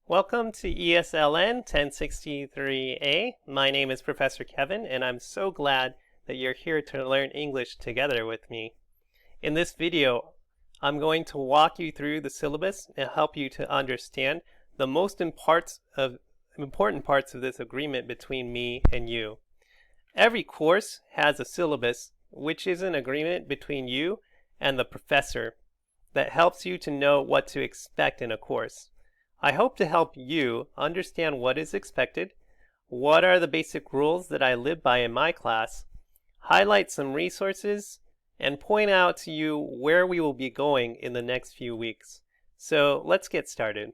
Welcome to ESLN 1063A. My name is Professor Kevin, and I'm so glad that you're here to learn English together with me. In this video, I'm going to walk you through the syllabus and help you to understand the most important parts of this agreement between me and you. Every course has a syllabus, which is an agreement between you and the professor that helps you to know what to expect in a course. I hope to help you understand what is expected, what are the basic rules that I live by in my class, highlight some resources, and point out to you where we will be going in the next few weeks. So let's get started.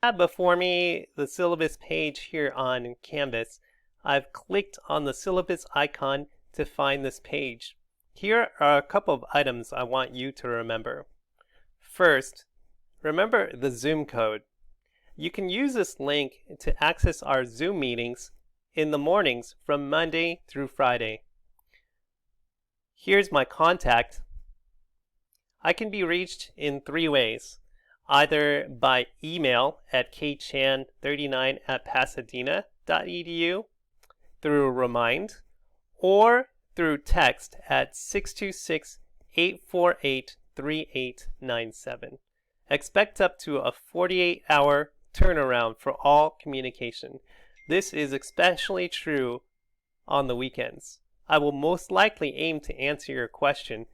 I have before me the syllabus page here on Canvas. I've clicked on the syllabus icon to find this page. Here are a couple of items I want you to remember. First, remember the Zoom code. You can use this link to access our Zoom meetings in the mornings from Monday through Friday. Here's my contact. I can be reached in three ways, either by email at kchan39@pasadena.edu, through Remind, or through text at 626-848-3897. Expect up to a 48-hour turnaround for all communication. This is especially true on the weekends. I will most likely aim to answer your question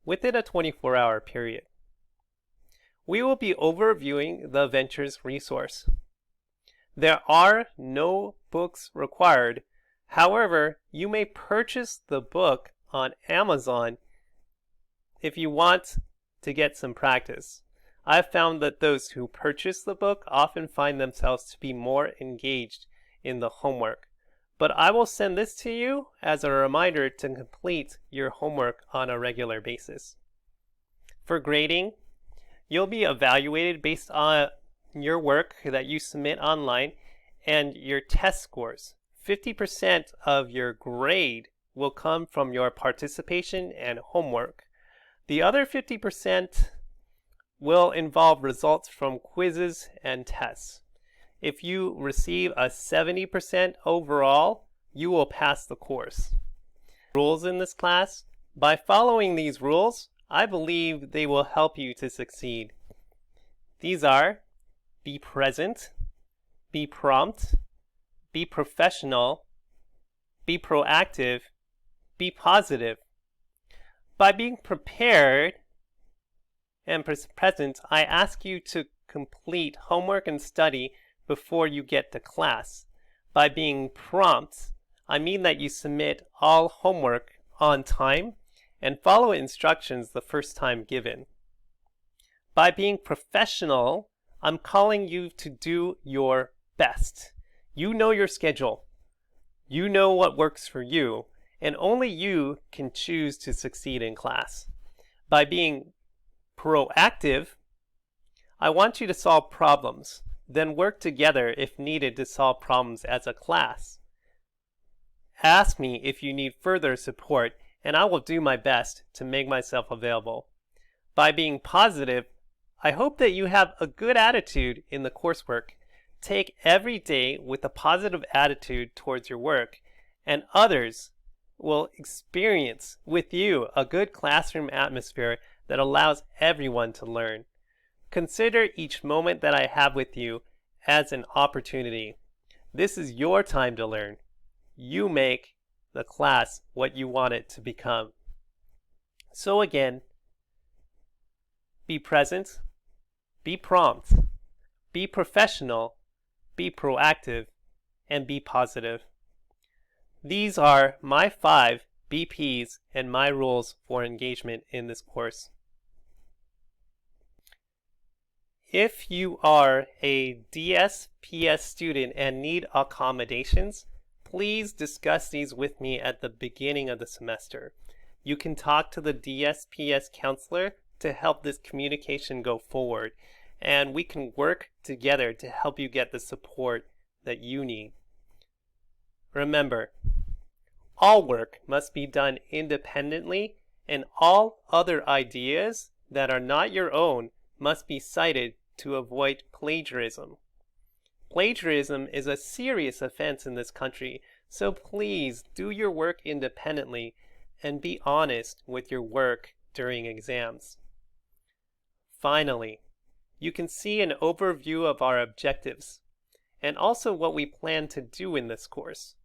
within a 24-hour period. We will be overviewing the Ventures resource. There are no books required. However, you may purchase the book on Amazon if you want to get some practice. I've found that those who purchase the book often find themselves to be more engaged in the homework. But I will send this to you as a reminder to complete your homework on a regular basis. For grading, you'll be evaluated based on your work that you submit online and your test scores. 50% of your grade will come from your participation and homework. The other 50% will involve results from quizzes and tests. If you receive a 70% overall, you will pass the course. Rules in this class. By following these rules, I believe they will help you to succeed. These are: be present, be prompt, be professional, be proactive, be positive. By being prepared and present, I ask you to complete homework and study before you get to class. By being prompt, I mean that you submit all homework on time and follow instructions the first time given. By being professional, I'm calling you to do your best. You know your schedule. You know what works for you, and only you can choose to succeed in class. By being proactive, I want you to solve problems, then work together if needed to solve problems as a class. Ask me if you need further support, and I will do my best to make myself available. By being positive, I hope that you have a good attitude in the coursework. Take every day with a positive attitude towards your work, and others will experience with you a good classroom atmosphere that allows everyone to learn. Consider each moment that I have with you as an opportunity. This is your time to learn. You make the class what you want it to become. So again, be present, be prompt, be professional, be proactive, and be positive. These are my 5 BPs and my rules for engagement in this course. If you are a DSPS student and need accommodations, please discuss these with me at the beginning of the semester. You can talk to the DSPS counselor to help this communication go forward, and we can work together to help you get the support that you need. Remember, all work must be done independently, and all other ideas that are not your own must be cited to avoid plagiarism. Plagiarism is a serious offense in this country, so please do your work independently and be honest with your work during exams. Finally, you can see an overview of our objectives and also what we plan to do in this course.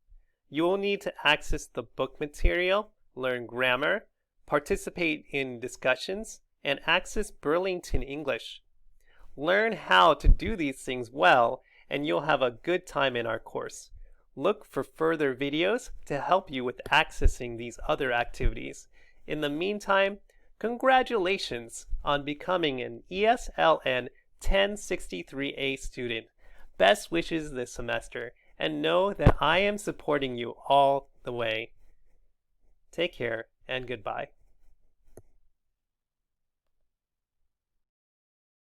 You will need to access the book material, learn grammar, participate in discussions, and access Burlington English. Learn how to do these things well, and you'll have a good time in our course. Look for further videos to help you with accessing these other activities. In the meantime, congratulations on becoming an ESLN 1063A student. Best wishes this semester, and know that I am supporting you all the way. Take care and goodbye.